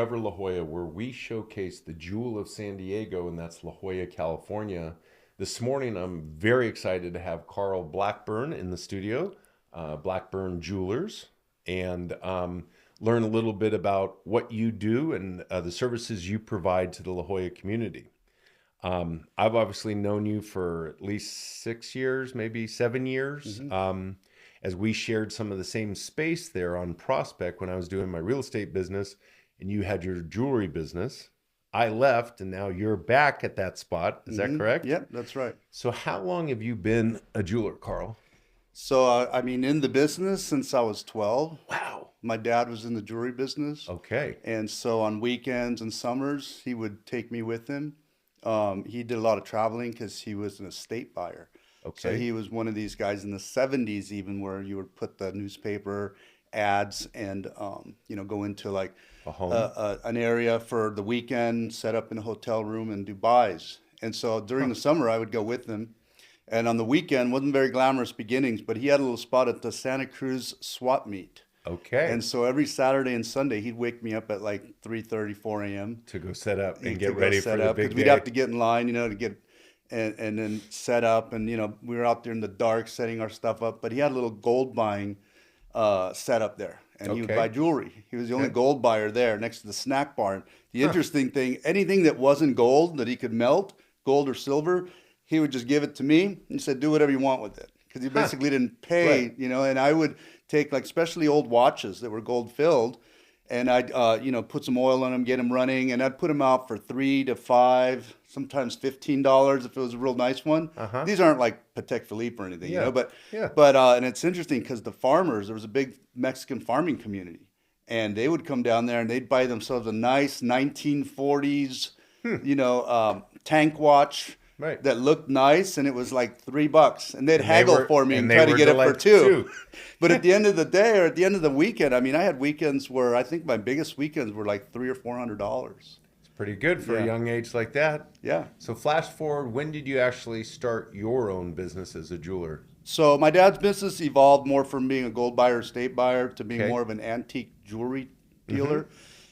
Discover La Jolla, where we showcase the jewel of San Diego, and that's La Jolla, California. This morning, I'm very excited to have Carl Blackburn in the studio, Blackburn Jewelers, and learn a little bit about what you do and the services you provide to the La Jolla community. I've obviously known you for at least 6 years, maybe 7 years, as we shared some of the same space there on Prospect when I was doing my real estate business and you had your jewelry business. I left and now you're back at that spot. Is that correct? Yep, that's right. So how long have you been a jeweler, Carl? So, in the business since I was 12. Wow. My dad was in the jewelry business. Okay. And so on weekends and summers, he would take me with him. He did a lot of traveling because he was an estate buyer. So Okay. he was one of these guys in the 70s, even where you would put the newspaper ads and, go into like A home. an area for the weekend, set up in a hotel room and do buys. And so during the summer, I would go with him. And on the weekend, wasn't very glamorous beginnings, but he had a little spot at the Santa Cruz swap meet. Okay. And so every Saturday and Sunday, he'd wake me up at like 3:30, 4 a.m. To go set up and to get go ready set for the up, big because we'd day. have to get in line, to get and then set up. And we were out there in the dark setting our stuff up. But he had a little gold buying set up there, and he would Okay. buy jewelry. He was the only Okay. gold buyer there, next to the snack bar. And the interesting thing, anything that wasn't gold that he could melt, gold or silver, he would just give it to me. He said, "Do whatever you want with it," because he basically didn't pay, Right. And I would take, like, especially old watches that were gold filled, and I'd put some oil on them, get them running, and I'd put them out for $3 to $5, sometimes $15 if it was a real nice one. Uh-huh. These aren't like Patek Philippe or anything, Yeah. but Yeah. and it's interesting because the farmers, there was a big Mexican farming community, and they would come down there and they'd buy themselves a nice 1940s, tank watch. Right. That looked nice, and it was like $3, and they'd haggle were- for me and and they try to were get it for delighted two. too. But at the end of the day, or at the end of the weekend, I had weekends where I think my biggest weekends were like $300 or $400. It's pretty good for a Yeah. young age like that. Yeah. So flash forward, when did you actually start your own business as a jeweler? So my dad's business evolved more from being a gold buyer, estate buyer, to being Okay. more of an antique jewelry dealer,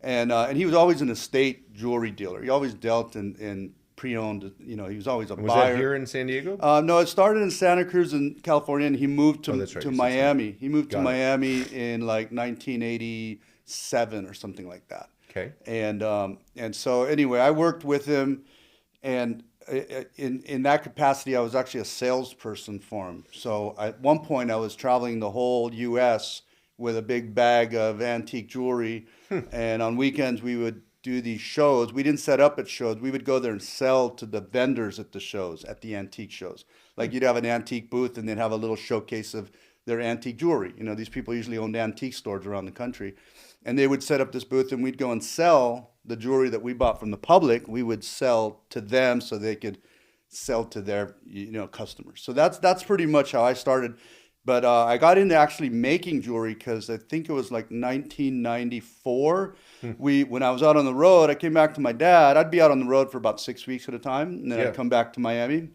and he was always an estate jewelry dealer. He always dealt in pre-owned. He was always a Was buyer. that here in San Diego? No, it started in Santa Cruz in California, and he moved to, Oh, that's right, to you said Santa- Miami. He moved to Got it. Miami in like 1987 or something like that. Okay. And so anyway, I worked with him, and in that capacity, I was actually a salesperson for him. So at one point, I was traveling the whole U.S. with a big bag of antique jewelry, and on weekends we would do these shows. We didn't set up at shows. We would go there and sell to the vendors at the shows, at the antique shows. Like, you'd have an antique booth and they'd have a little showcase of their antique jewelry. These people usually owned antique stores around the country. And they would set up this booth, and we'd go and sell the jewelry that we bought from the public. We would sell to them so they could sell to their customers. So that's pretty much how I started. But I got into actually making jewelry because I think it was like 1994. When I was out on the road, I came back to my dad. I'd be out on the road for about 6 weeks at a time, and then Yeah. I'd come back to Miami,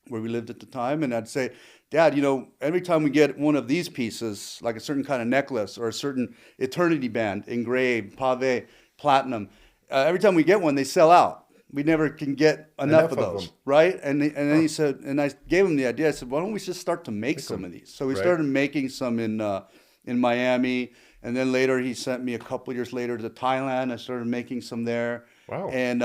where we lived at the time, and I'd say, "Dad, every time we get one of these pieces, like a certain kind of necklace or a certain eternity band, engraved, pave, platinum, every time we get one, they sell out. We never can get enough of those, them. right?" And then he said, and I gave him the idea. I said, "Why don't we just start to make some of these?" So we Right. started making some in Miami, and then later he sent me a couple years later to Thailand. I started making some there. Wow. And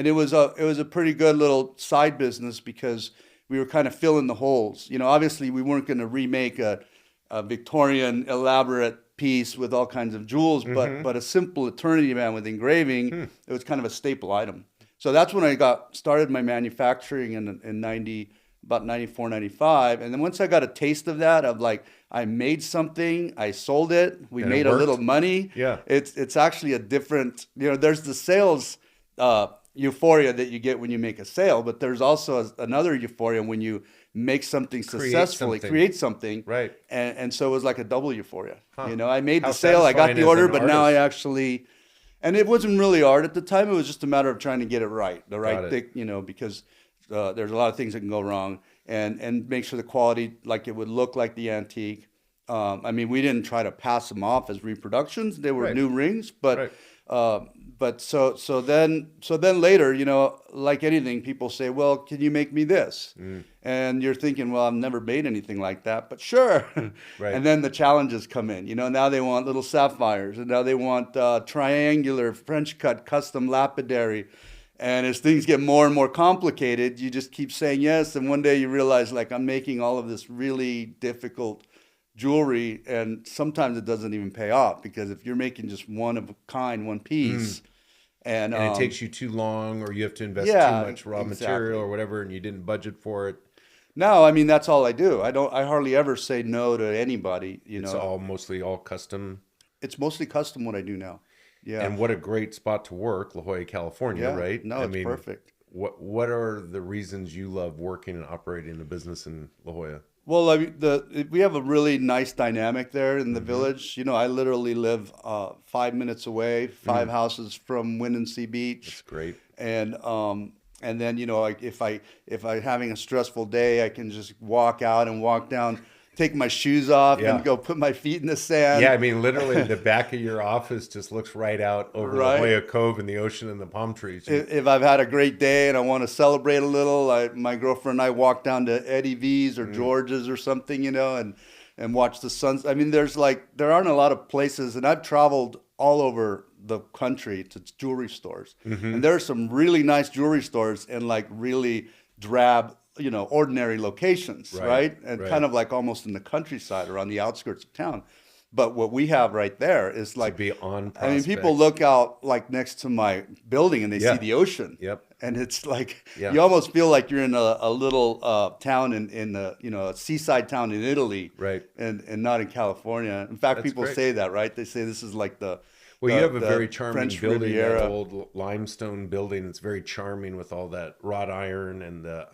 it was a pretty good little side business because we were kind of filling the holes. Obviously we weren't going to remake a Victorian elaborate piece with all kinds of jewels, but a simple eternity band with engraving, it was kind of a staple item. So that's when I got started my manufacturing in about 94, 95. And then once I got a taste of that, I made something, I sold it, we And it made a worked? little money. Yeah. It's actually a different, there's the sales euphoria that you get when you make a sale, but there's also another euphoria when you make something successfully, create something. Right. And so it was like a double euphoria. Huh. I made How the sale, I got satisfying the as order, an but now I artist. actually, and it wasn't really art at the time. It was just a matter of trying to get it right, the Got right it. thick, because there's a lot of things that can go wrong, and make sure the quality, like it would look like the antique. We didn't try to pass them off as reproductions. They were Right. new rings, but Right. But so then later, like anything, people say, well, can you make me this? And you're thinking, well, I've never made anything like that, but sure. Right. And then the challenges come in. Now they want little sapphires, and now they want triangular French cut custom lapidary. And as things get more and more complicated, you just keep saying yes. And one day you realize, like, I'm making all of this really difficult jewelry, and sometimes it doesn't even pay off, because if you're making just one of a kind, one piece, and it takes you too long, or you have to invest yeah, too much raw exactly. material or whatever, and you didn't budget for it. No, I mean, that's all I do. I hardly ever say no to anybody, It's all mostly all custom. It's mostly custom what I do now. Yeah. And what a great spot to work, La Jolla, California, Yeah. right? No, it's perfect. What are the reasons you love working and operating a business in La Jolla? Well, I mean, we have a really nice dynamic there in the village. I literally live 5 minutes away, five houses from Windansea Beach. That's great. And then, like if I having a stressful day, I can just walk out and walk down, take my shoes off, Yeah. and go put my feet in the sand. Yeah, I mean, literally, the back of your office just looks right out over Right. La Jolla Cove and the ocean and the palm trees. If I've had a great day and I want to celebrate a little, my girlfriend and I walk down to Eddie V's or George's or something, and watch the suns. I mean, there aren't a lot of places, and I've traveled all over the country to jewelry stores, and there are some really nice jewelry stores in like really drab, ordinary locations, right? And right. kind of like almost in the countryside or on the outskirts of town. But what we have right there is like, be on I mean, people prospect. look out like next to my building and they Yeah. see the ocean. Yep. And it's like, Yeah. you almost feel like you're in a little town in a seaside town in Italy. Right. And not in California. In fact, That's people great. say that, right? They say this is like Well, you have a the very charming French building, Riviera. that old limestone building. It's very charming with all that wrought iron and the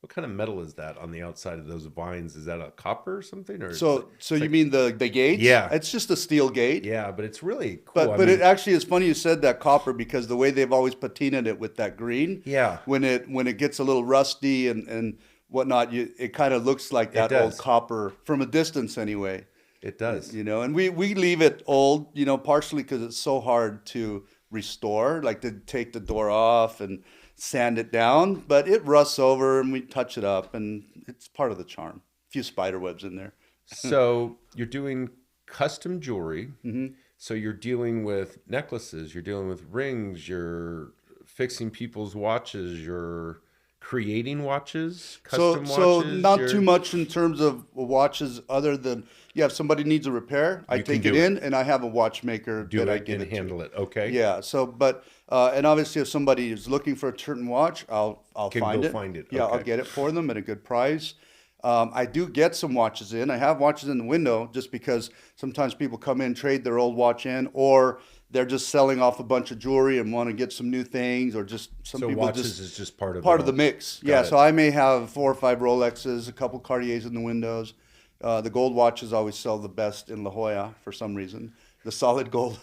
what kind of metal is that on the outside of those vines? Is that a copper or something? Or So you mean the gates? Yeah. It's just a steel gate. yeah, but it's really cool. But I but mean, it actually is funny you said that copper, because the way they've always patinaed it with that green. Yeah. When it gets a little rusty and whatnot, it kind of looks like that old does. copper from a distance anyway. it does. And we leave it old, partially because it's so hard to restore, like to take the door off and sand it down, but it rusts over and we touch it up, and it's part of the charm. A few spider webs in there. So you're doing custom jewelry. Mm-hmm. So you're dealing with necklaces, you're dealing with rings, you're fixing people's watches, you're creating watches, custom So watches. not you're- too much in terms of watches, other than, if somebody needs a repair, I You can take it do it. in, and I have a watchmaker Do that I it give and it to. handle it. Okay. Yeah. So, but and obviously, if somebody is looking for a certain watch, I'll Can find go it. find it. Yeah, I'll Okay. get it for them at a good price. I do get some watches in. I have watches in the window just because sometimes people come in, trade their old watch in, or they're just selling off a bunch of jewelry and want to get some new things, or just some So people watches just is just part of part it of the all. mix. Got Yeah, it. so I may have 4 or 5 Rolexes, a couple Cartiers in the windows. The gold watches always sell the best in La Jolla for some reason. The solid gold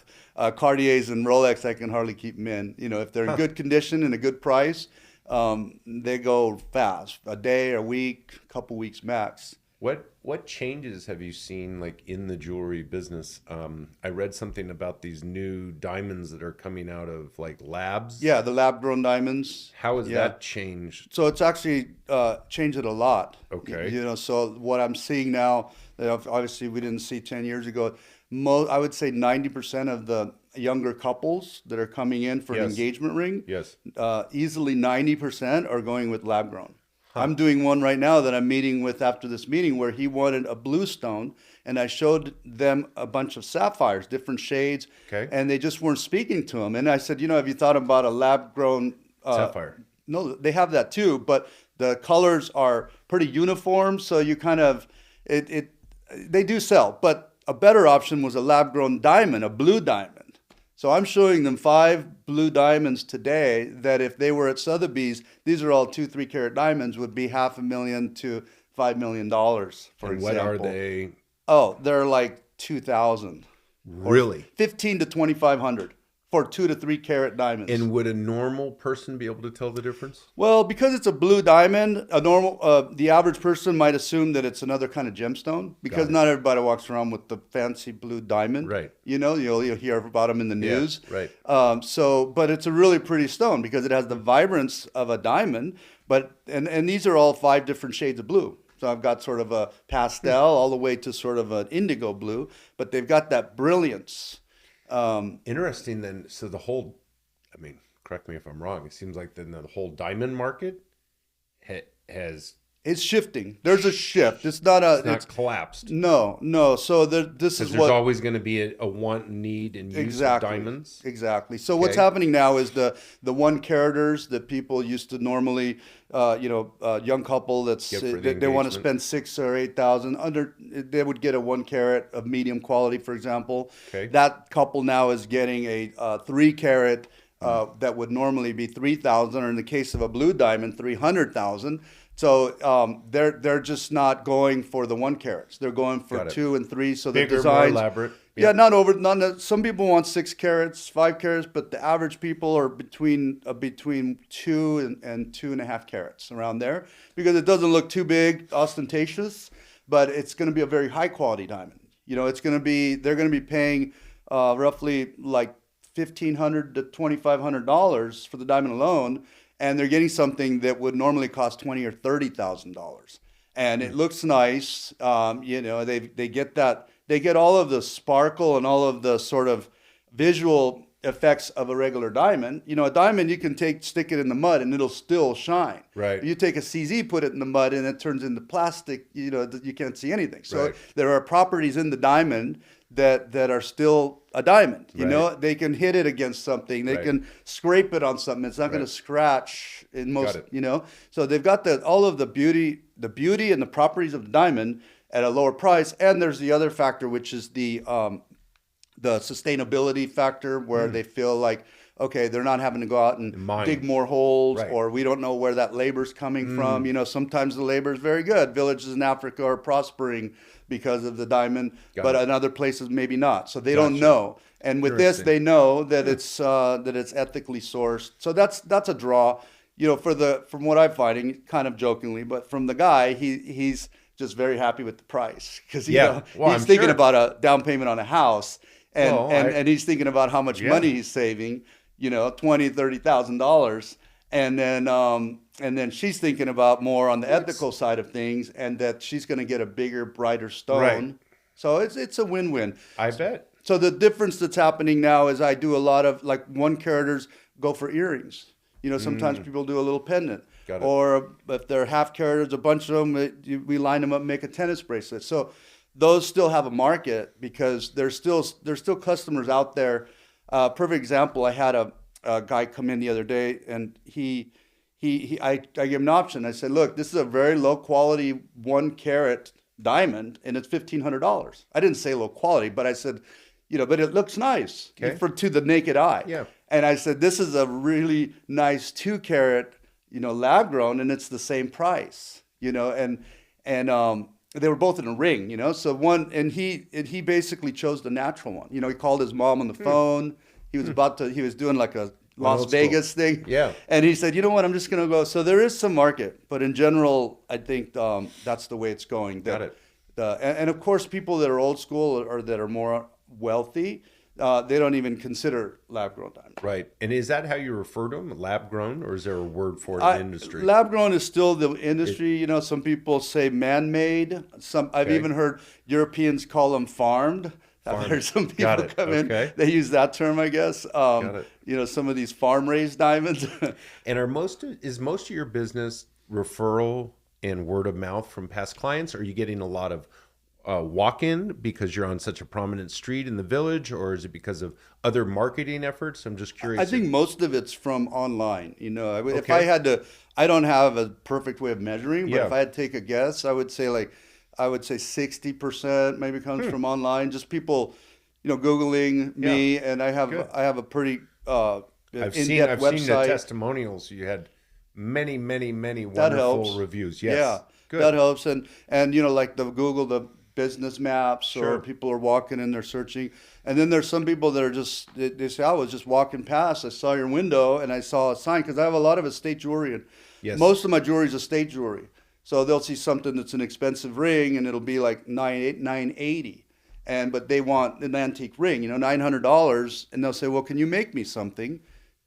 Cartiers and Rolex, I can hardly keep them in. If they're in good condition and a good price, they go fast. A day, a week, a couple weeks max. What changes have you seen like in the jewelry business? I read something about these new diamonds that are coming out of like labs. Yeah, the lab-grown diamonds. How has Yeah. that changed? So it's actually changed it a lot. Okay. So what I'm seeing now, that obviously we didn't see 10 years ago, I would say 90% of the younger couples that are coming in for an Yes. engagement ring, Yes. easily 90% are going with lab grown. I'm doing one right now that I'm meeting with after this meeting, where he wanted a blue stone, and I showed them a bunch of sapphires, different shades, Okay. and they just weren't speaking to him. And I said, have you thought about a lab grown Sapphire. No, they have that too, but the colors are pretty uniform, so you kind of they do sell. But a better option was a lab grown diamond, a blue diamond. So I'm showing them 5 blue diamonds today that if they were at Sotheby's, these are all 2-3 carat diamonds, would be $500,000 to $5 million, for And what example. are they? Oh, they're like 2,000. Really? 15 to 2,500 for 2 to 3 carat diamonds. And would a normal person be able to tell the difference? Well, because it's a blue diamond, the average person might assume that it's another kind of gemstone, because not everybody walks around with the fancy blue diamond. Right. You know, you'll hear about them in the news. Yeah, right. But it's a really pretty stone because it has the vibrance of a diamond, and these are all 5 different shades of blue. So I've got sort of a pastel all the way to sort of an indigo blue, but they've got that brilliance. Interesting then. So the whole, I mean, correct me if I'm wrong, it seems like then the whole diamond market has... It's shifting. There's a shift. It's not collapsed. No. So this is there's always going to be a want, need, and use of diamonds. Exactly. So what's happening now is the 1 caraters that people used to normally, young couple they want to spend 6,000 or 8,000 they would get a 1 carat of medium quality, for example. Okay. That couple now is getting a 3 carat that would normally be 3,000, or in the case of a blue diamond, 300,000. So they're just not going for the 1 carats. They're going for 2 and 3. So the designs, more elaborate. Yeah, some people want 6 carats, 5 carats, but the average people are between 2 and 2.5 carats, around there, because it doesn't look too big, ostentatious, but it's going to be a very high quality diamond. You know, they're going to be paying roughly like $1,500 to $2,500 for the diamond alone. And they're getting something that would normally cost $20,000 or $30,000, and it looks nice. They get all of the sparkle and all of the sort of visual effects of a regular diamond. You know, a diamond you can stick it in the mud and it'll still shine. Right. You take a CZ, put it in the mud, and it turns into plastic. You know, you can't see anything. So there are properties in the diamond that are still a diamond. You know, they can hit it against something. They can scrape it on something. It's not going to scratch in most, So they've got all of the beauty and the properties of the diamond at a lower price. And there's the other factor, which is the sustainability factor, where they feel like, okay, they're not having to go out and dig more holes, or we don't know where that labor's coming from. You know, sometimes the labor is very good. Villages in Africa are prospering because of the diamond, but in other places maybe not. So they don't know. And with this, they know that it's ethically sourced. So that's a draw. You know, from what I'm finding, kind of jokingly, but from the guy, he's just very happy with the price, because he's thinking about a down payment on a house, and he's thinking about how much money he's saving. You know, $20,000-$30,000, and then she's thinking about more on the ethical side of things, and that she's going to get a bigger, brighter stone. Right. So it's a win-win. I bet. So the difference that's happening now is I do a lot of, like, 1 caraters go for earrings. You know, sometimes people do a little pendant. Got it. Or if they're half caraters, a bunch of them, we line them up and make a tennis bracelet. So those still have a market, because there's still customers out there. Perfect example, I had a guy come in the other day, and I gave him an option. I said, look, this is a very low quality 1 carat diamond, and it's $1,500. I didn't say low quality, but I said, but it looks nice to the naked eye. Yeah. And I said, this is a really nice 2 carat, lab grown, and it's the same price, and they were both in a ring, so and he basically chose the natural one. He called his mom on the phone. He was doing like a Las Vegas thing. Yeah. And he said, you know what, I'm just going to go. So there is some market, but in general, I think that's the way it's going. Got it. And of course, people that are old school or that are more wealthy, they don't even consider lab-grown diamonds. Right. And is that how you refer to them, lab-grown, or is there a word for it in the industry? Lab-grown is still the industry. Some people say man-made. I've even heard Europeans call them farmed. I've heard some people come in. They use that term, I guess. Some of these farm-raised diamonds. And is most of your business referral and word of mouth from past clients? Are you getting a lot of walk-in because you're on such a prominent street in the village, or is it because of other marketing efforts? I'm just curious. I think most of it's from online. If I had to, I don't have a perfect way of measuring, but if I had to take a guess, I would say 60% maybe comes from online. Just people, Googling me, and I have a pretty in-depth website. I've seen the testimonials. You had many wonderful reviews. Yes. Yeah. Good. That helps, and like the Google, the business maps, Sure. or people are walking and they're searching. And then there's some people that are just, they say, I was just walking past, I saw your window and I saw a sign, because I have a lot of estate jewelry, and Yes. most of my jewelry is estate jewelry. So they'll see something that's an expensive ring and it'll be like $980. But they want an antique ring, $900, and they'll say, well, can you make me something?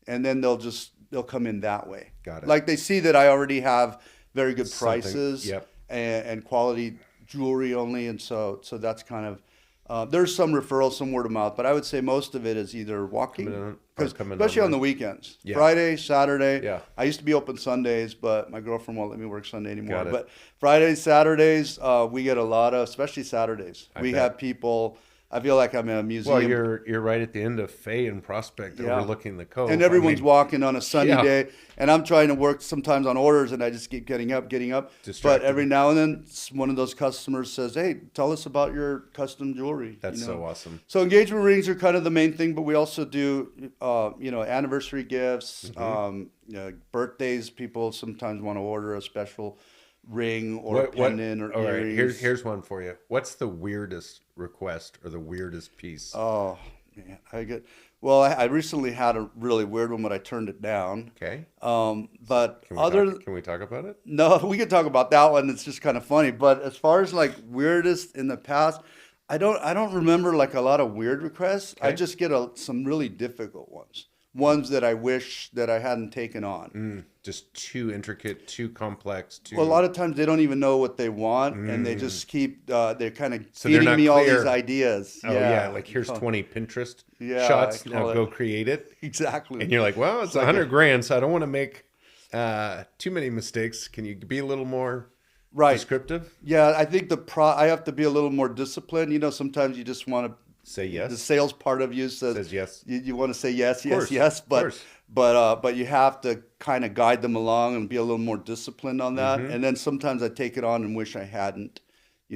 And then they'll come in that way. Got it. Like they see that I already have very good Something, prices, yep. and quality jewelry only, and so that's kind of, there's some referrals, some word of mouth, but I would say most of it is either walking, Coming in, or 'cause coming especially on online. the weekends, Yeah. Friday, Saturday. Yeah. I used to be open Sundays, but my girlfriend won't let me work Sunday anymore. Got it. But Fridays, Saturdays, we get a lot of, especially Saturdays. I We bet. have people. I feel like I'm in a museum. Well, you're right at the end of Fay and Prospect, Yeah. overlooking the cove. And everyone's I mean, walking on a sunny Yeah. day, and I'm trying to work sometimes on orders, and I just keep getting up. But Distracted. every now and then, one of those customers says, "Hey, tell us about your custom jewelry." That's so awesome. So engagement rings are kind of the main thing, but we also do, anniversary gifts, birthdays. People sometimes want to order a special ring or pendant or all right, earrings. here's one for you. What's the weirdest request or the weirdest piece? Oh man, I recently had a really weird one, but I turned it down. Okay. But Can we talk about it? no, we could talk about that one. It's just kind of funny. But as far as like weirdest in the past, I don't remember like a lot of weird requests. I Okay. just get some really difficult ones that I wish that I hadn't taken on. Just too intricate, too complex, too. Well, a lot of times they don't even know what they want, and they just keep they're kind of So they're feeding not me all clear. these ideas. Oh yeah, like here's 20 Pinterest Yeah, shots. I Now call it- go create it. Exactly. And you're like, well, it's like $100,000, so I don't want to make too many mistakes. Can you be a little more Right. descriptive? Yeah, I think I have to be a little more disciplined. Sometimes you just want to. Say yes. The sales part of you Says yes. You want to say yes, course, yes, of but course. but you have to kind of guide them along and be a little more disciplined on that. Mm-hmm. And then sometimes I take it on and wish I hadn't.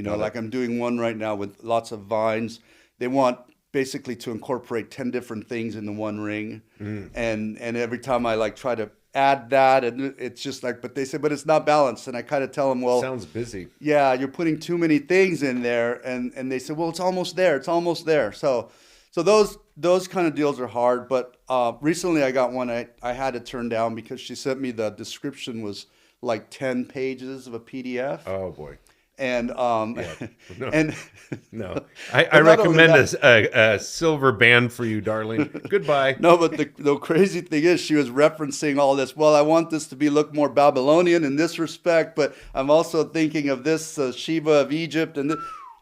Got Like it. I'm doing one right now with lots of vines. They want basically to incorporate 10 different things into one ring, and every time I like try to add that, and it's just like, but they say, but it's not balanced, and I kind of tell them, well, Sounds busy. yeah, you're putting too many things in there, and they said, well, it's almost there. So those kind of deals are hard. But recently I got one I had to turn down because she sent me the description was like 10 pages of a PDF, Oh boy. and No. and No, I And not only recommend a silver band for you, darling. Goodbye. no, but the crazy thing is she was referencing all this. Well, I want this to look more Babylonian in this respect, but I'm also thinking of this Shiva of Egypt, and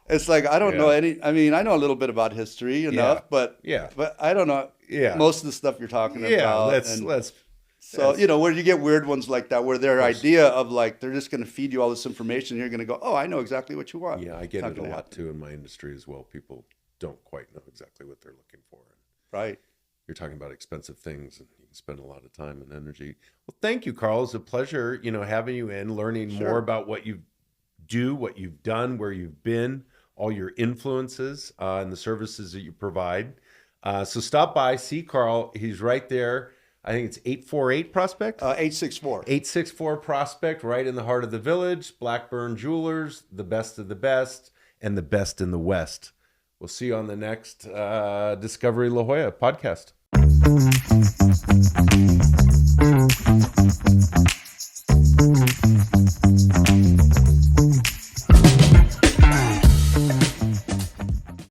it's like I don't know any. I mean, I know a little bit about history enough, but I don't know most of the stuff you're talking about. Let's So where you get weird ones like that, where their idea of like they're just going to feed you all this information, you're going to go, oh, I know exactly what you want. Yeah, I get Not it a gonna lot happen. too in my industry as well. People don't quite know exactly what they're looking for. Right. You're talking about expensive things, and you can spend a lot of time and energy. Well, thank you, Carl. It's a pleasure, having you in, learning more about what you do, what you've done, where you've been, all your influences, and the services that you provide. So stop by, see Carl. He's right there. I think it's 848 Prospect? 864. 864 Prospect, right in the heart of the village. Blackburn Jewelers, the best of the best, and the best in the West. We'll see you on the next Discovery La Jolla podcast.